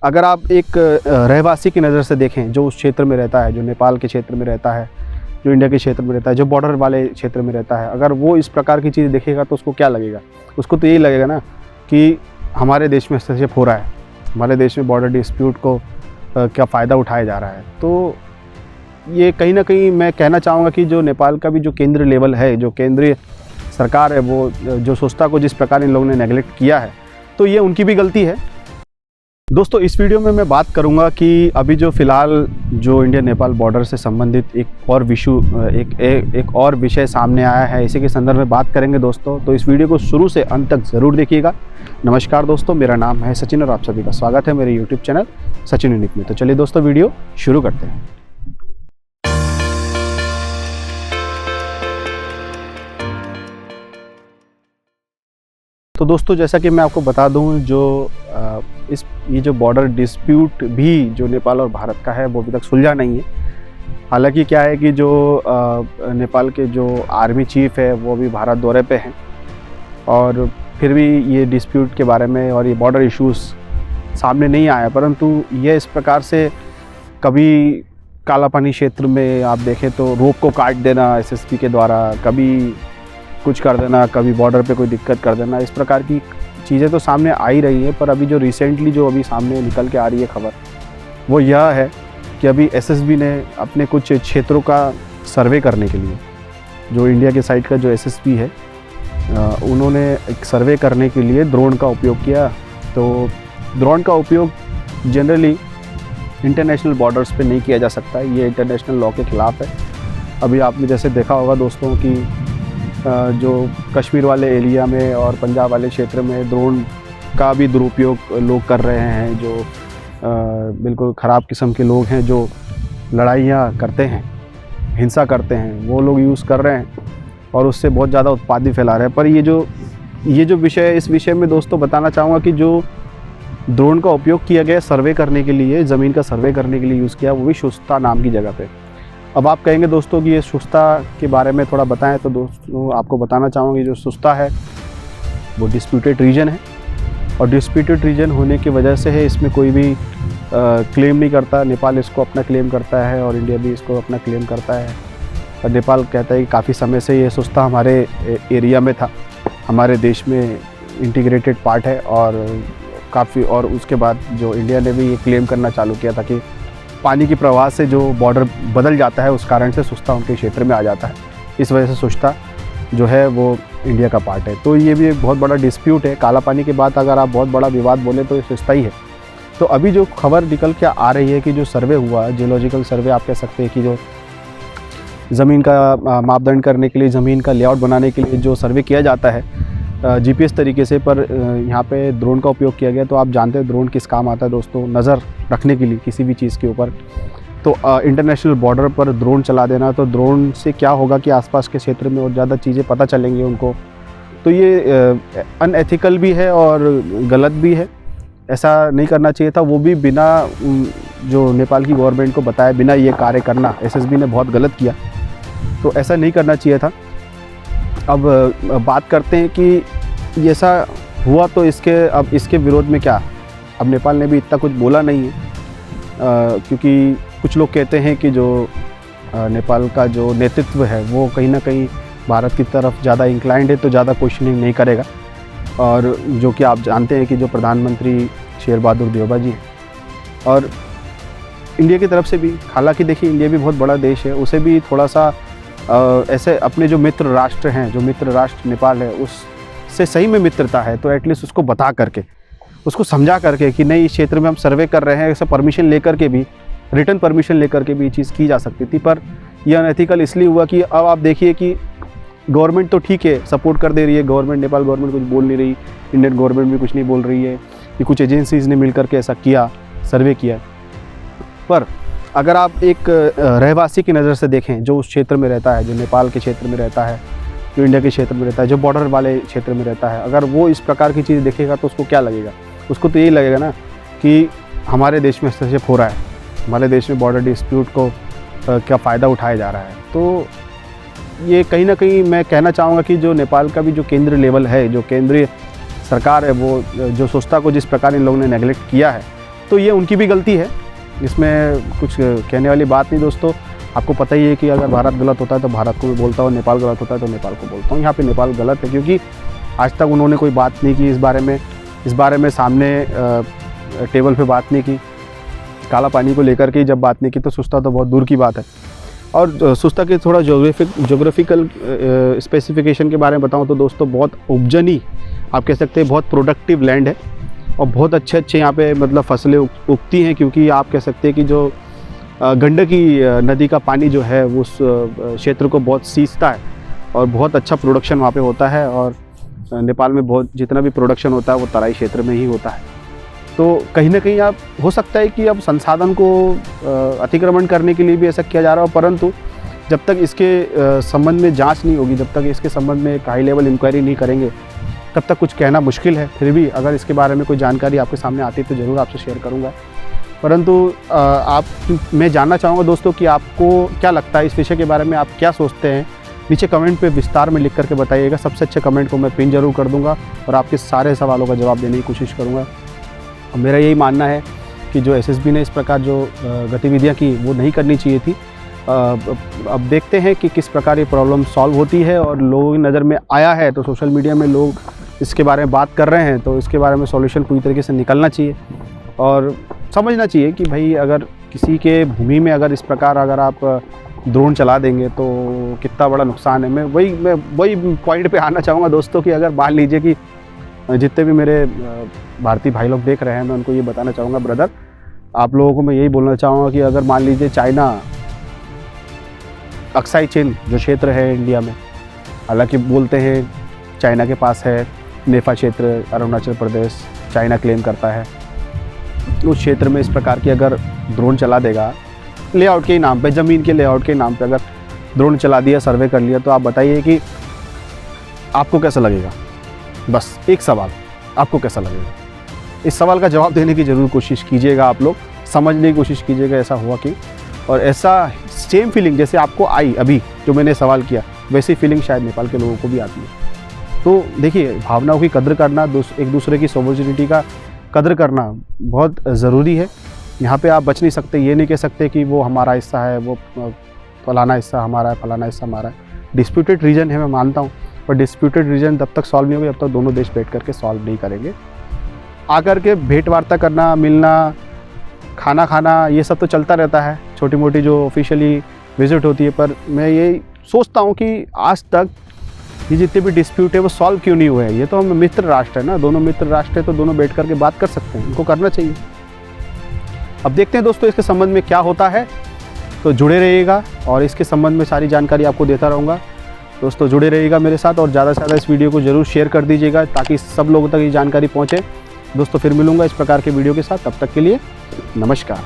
अगर आप एक रहवासी की नज़र से देखें, जो उस क्षेत्र में रहता है, जो नेपाल के क्षेत्र में रहता है, जो इंडिया के क्षेत्र में रहता है, जो बॉर्डर वाले क्षेत्र में रहता है, अगर वो इस प्रकार की चीज़ देखेगा तो उसको क्या लगेगा? उसको तो यही लगेगा ना कि हमारे देश में हस्तक्षेप हो रहा है, हमारे देश में बॉर्डर डिस्प्यूट को क्या फ़ायदा उठाया जा रहा है। तो ये कहीं ना कहीं मैं कहना चाहूँगा कि जो नेपाल का भी जो केंद्र लेवल है, जो केंद्रीय सरकार है, वो जो स्वच्छता को जिस प्रकार इन लोगों ने नेगलेक्ट किया है, तो ये उनकी भी गलती है। दोस्तों, इस वीडियो में मैं बात करूंगा कि अभी जो फ़िलहाल जो इंडिया नेपाल बॉर्डर से संबंधित एक और विषय सामने आया है, इसी के संदर्भ में बात करेंगे दोस्तों। तो इस वीडियो को शुरू से अंत तक ज़रूर देखिएगा। नमस्कार दोस्तों, मेरा नाम है सचिन और आप सभी का स्वागत है मेरे यूट्यूब चैनल सचिन यूनिक में। तो चलिए दोस्तों, वीडियो शुरू करते हैं। तो दोस्तों, जैसा कि मैं आपको बता दूं, ये जो बॉर्डर डिस्प्यूट भी जो नेपाल और भारत का है, वो अभी तक सुलझा नहीं है। हालांकि क्या है कि जो नेपाल के जो आर्मी चीफ है, वो अभी भारत दौरे पे हैं और फिर भी ये डिस्प्यूट के बारे में और ये बॉर्डर इश्यूज़ सामने नहीं आया। परंतु ये इस प्रकार से कभी कालापानी क्षेत्र में आप देखें तो रोप को काट देना एसएसपी के द्वारा, कभी कुछ कर देना, कभी बॉर्डर पे कोई दिक्कत कर देना, इस प्रकार की चीज़ें तो सामने आ ही रही हैं। पर अभी जो रिसेंटली जो अभी सामने निकल के आ रही है खबर, वो यह है कि अभी एसएसबी ने अपने कुछ क्षेत्रों का सर्वे करने के लिए, जो इंडिया के साइड का जो एसएसबी है, उन्होंने एक सर्वे करने के लिए ड्रोन का उपयोग किया। तो ड्रोन का उपयोग जनरली इंटरनेशनल बॉर्डर्स पे नहीं किया जा सकता है, ये इंटरनेशनल लॉ के ख़िलाफ़ है। अभी आपने जैसे देखा होगा दोस्तों कि जो कश्मीर वाले एरिया में और पंजाब वाले क्षेत्र में ड्रोन का भी दुरुपयोग लोग कर रहे हैं, जो बिल्कुल ख़राब किस्म के लोग हैं, जो लड़ाइयाँ करते हैं, हिंसा करते हैं, वो लोग यूज़ कर रहे हैं और उससे बहुत ज़्यादा उत्पाद फैला रहे हैं। पर ये जो विषय है, इस विषय में दोस्तों बताना चाहूँगा कि जो ड्रोन का उपयोग किया गया सर्वे करने के लिए, ज़मीन का सर्वे करने के लिए यूज़ किया, वो भी शुस्ता नाम की जगह पे। अब आप कहेंगे दोस्तों कि ये शुस्ता के बारे में थोड़ा बताएं, तो दोस्तों आपको बताना चाहूँगी जो शुस्ता है वो डिस्प्यूटेड रीजन है और डिस्प्यूटेड रीजन होने की वजह से है, इसमें कोई भी क्लेम नहीं करता। नेपाल इसको अपना क्लेम करता है और इंडिया भी इसको अपना क्लेम करता है। और नेपाल कहता है कि काफ़ी समय से ये शुस्ता हमारे एरिया में था, हमारे देश में इंटीग्रेटेड पार्ट है और काफ़ी, और उसके बाद जो इंडिया ने भी ये क्लेम करना चालू किया था कि पानी की प्रवाह से जो बॉर्डर बदल जाता है, उस कारण से शुस्ता उनके क्षेत्र में आ जाता है। इस वजह से शुस्ता जो है वो इंडिया का पार्ट है। तो ये भी एक बहुत बड़ा डिस्प्यूट है। काला पानी के बाद अगर आप बहुत बड़ा विवाद बोले तो ये शुस्ता ही है। तो अभी जो खबर निकल के आ रही है कि जो सर्वे हुआ, जियोलॉजिकल सर्वे आप कह सकते हैं, कि जो ज़मीन का मापदंड करने के लिए, ज़मीन का लेआउट बनाने के लिए जो सर्वे किया जाता है जीपीएस तरीके से, पर यहाँ पे ड्रोन का उपयोग किया गया। तो आप जानते हैं ड्रोन किस काम आता है दोस्तों, नज़र रखने के लिए किसी भी चीज़ के ऊपर। तो इंटरनेशनल बॉर्डर पर ड्रोन चला देना, तो ड्रोन से क्या होगा कि आसपास के क्षेत्र में और ज़्यादा चीज़ें पता चलेंगी उनको। तो ये अनएथिकल भी है और गलत भी है, ऐसा नहीं करना चाहिए था। वो भी बिना जो नेपाल की गवर्नमेंट को बताए बिना ये कार्य करना, एसएसबी ने बहुत गलत किया। तो ऐसा नहीं करना चाहिए था। अब बात करते हैं कि ऐसा हुआ तो इसके विरोध में क्या, अब नेपाल ने भी इतना कुछ बोला नहीं है, क्योंकि कुछ लोग कहते हैं कि जो नेपाल का जो नेतृत्व है वो कहीं ना कहीं भारत की तरफ ज़्यादा इंक्लाइंड है, तो ज़्यादा क्वेश्चनिंग नहीं करेगा। और जो कि आप जानते हैं कि जो प्रधानमंत्री शेरबहादुर देउबा जी हैं, और इंडिया की तरफ से भी, हालांकि देखिए इंडिया भी बहुत बड़ा देश है, उसे भी थोड़ा सा ऐसे अपने जो मित्र राष्ट्र हैं, जो मित्र राष्ट्र नेपाल है, उससे सही में मित्रता है, तो एटलीस्ट उसको बता करके, उसको समझा करके कि नहीं, इस क्षेत्र में हम सर्वे कर रहे हैं, ऐसा परमिशन लेकर के भी, रिटर्न परमिशन लेकर के भी ये चीज़ की जा सकती थी। पर यह अनएथिकल इसलिए हुआ कि अब आप देखिए कि गवर्नमेंट तो ठीक है, सपोर्ट कर दे रही है गवर्नमेंट, नेपाल गवर्नमेंट कुछ बोल नहीं रही, इंडियन गवर्नमेंट भी कुछ नहीं बोल रही है, कि कुछ एजेंसीज़ ने मिल करके ऐसा किया, सर्वे किया। पर अगर आप एक रहवासी की नज़र से देखें, जो उस क्षेत्र में रहता है, जो नेपाल के क्षेत्र में रहता है, जो इंडिया के क्षेत्र में रहता है, जो बॉर्डर वाले क्षेत्र में रहता है, अगर वो इस प्रकार की चीज़ देखेगा तो उसको क्या लगेगा? उसको तो यही लगेगा ना कि हमारे देश में हस्तक्षेप हो रहा है, हमारे देश में बॉर्डर डिस्प्यूट को क्या फ़ायदा उठाया जा रहा है। तो ये कहीं ना कहीं मैं कहना चाहूँगा कि जो नेपाल का भी जो केंद्र लेवल है, जो केंद्रीय सरकार है, वो जो स्वच्छता को जिस प्रकार इन लोगों ने नेगलेक्ट किया है, तो ये उनकी भी गलती है, इसमें कुछ कहने वाली बात नहीं दोस्तों। आपको पता ही है कि अगर भारत गलत होता है तो भारत को भी बोलता हूँ, नेपाल गलत होता है तो नेपाल को बोलता हूँ। यहाँ पे नेपाल गलत है क्योंकि आज तक उन्होंने कोई बात नहीं की इस बारे में सामने टेबल पे बात नहीं की। काला पानी को लेकर के जब बात नहीं की तो सुस्ता तो बहुत दूर की बात है। और सुस्ता के थोड़ा जोग्राफिकल स्पेसिफिकेशन के बारे में बताऊँ तो दोस्तों बहुत उपजनी, आप कह सकते हैं बहुत प्रोडक्टिव लैंड है और बहुत अच्छे यहाँ पे मतलब फसलें उगती हैं, क्योंकि आप कह सकते हैं कि जो गंडकी नदी का पानी जो है वो उस क्षेत्र को बहुत सींचता है और बहुत अच्छा प्रोडक्शन वहाँ पे होता है। और नेपाल में बहुत जितना भी प्रोडक्शन होता है वो तराई क्षेत्र में ही होता है। तो कहीं ना कहीं आप हो सकता है कि अब संसाधन को अतिक्रमण करने के लिए भी ऐसा किया जा रहा हो, परंतु जब तक इसके संबंध में जांच नहीं होगी, जब तक इसके संबंध में एक हाई लेवल इंक्वायरी नहीं करेंगे, तब तक कुछ कहना मुश्किल है। फिर भी अगर इसके बारे में कोई जानकारी आपके सामने आती है तो ज़रूर आपसे शेयर करूँगा। परंतु मैं जानना चाहूँगा दोस्तों कि आपको क्या लगता है इस विषय के बारे में, आप क्या सोचते हैं, नीचे कमेंट पे विस्तार में लिख करके बताइएगा। सबसे अच्छे कमेंट को मैं पिन जरूर कर दूंगा और आपके सारे सवालों का जवाब देने की कोशिश करूँगा। मेरा यही मानना है कि जो एसएसबी ने इस प्रकार जो गतिविधियाँ की वो नहीं करनी चाहिए थी। अब देखते हैं कि किस प्रकार ये प्रॉब्लम सॉल्व होती है और लोगों की नज़र में आया है तो सोशल मीडिया में लोग इसके बारे में बात कर रहे हैं, तो इसके बारे में सॉल्यूशन पूरी तरीके से निकलना चाहिए और समझना चाहिए कि भाई अगर किसी के भूमि में अगर इस प्रकार अगर आप ड्रोन चला देंगे तो कितना बड़ा नुकसान है। मैं वही पॉइंट पे आना चाहूँगा दोस्तों कि अगर मान लीजिए कि जितने भी मेरे भारतीय भाई लोग देख रहे हैं, मैं उनको ये बताना चाहूँगा, ब्रदर आप लोगों को मैं यही बोलना चाहूँगा कि अगर मान लीजिए चाइना अक्साई चीन जो क्षेत्र है इंडिया में, हालांकि बोलते हैं चाइना के पास है, नेफा क्षेत्र अरुणाचल प्रदेश चाइना क्लेम करता है, उस क्षेत्र में इस प्रकार की अगर ड्रोन चला देगा लेआउट के ही नाम पे, ज़मीन के लेआउट के नाम पे अगर ड्रोन चला दिया, सर्वे कर लिया, तो आप बताइए कि आपको कैसा लगेगा। बस एक सवाल, आपको कैसा लगेगा? इस सवाल का जवाब देने की ज़रूर कोशिश कीजिएगा, आप लोग समझने की कोशिश कीजिएगा ऐसा हुआ कि, और ऐसा सेम फीलिंग जैसे आपको आई अभी जो मैंने सवाल किया, वैसी फीलिंग शायद नेपाल के लोगों को भी आती है। तो देखिए, भावनाओं की कदर करना, एक दूसरे की सॉवर्जिनिटी का कदर करना बहुत ज़रूरी है। यहाँ पे आप बच नहीं सकते, ये नहीं कह सकते कि वो हमारा हिस्सा है, वो फलाना हिस्सा हमारा है, फलाना हिस्सा हमारा है। डिस्प्यूटेड रीजन है, मैं मानता हूँ, पर डिस्प्यूटेड रीजन तब तक सॉल्व नहीं होगी जब तक दोनों देश बैठ करके सॉल्व नहीं करेंगे। आकर के भेंट वार्ता करना, मिलना, खाना खाना, ये सब तो चलता रहता है, छोटी मोटी जो ऑफिशियली विजिट होती है। पर मैं ये सोचता हूँ कि आज तक ये जितने भी डिस्प्यूट है वो सॉल्व क्यों नहीं हुए हैं। ये तो हम मित्र राष्ट्र है ना, दोनों मित्र राष्ट्र है तो दोनों बैठ करके बात कर सकते हैं, इनको करना चाहिए। अब देखते हैं दोस्तों इसके संबंध में क्या होता है, तो जुड़े रहिएगा और इसके संबंध में सारी जानकारी आपको देता रहूँगा। दोस्तों जुड़े रहिएगा मेरे साथ और ज़्यादा से ज़्यादा इस वीडियो को ज़रूर शेयर कर दीजिएगा ताकि सब लोगों तक ये जानकारी पहुँचे। दोस्तों फिर मिलूँगा इस प्रकार के वीडियो के साथ, तब तक के लिए नमस्कार।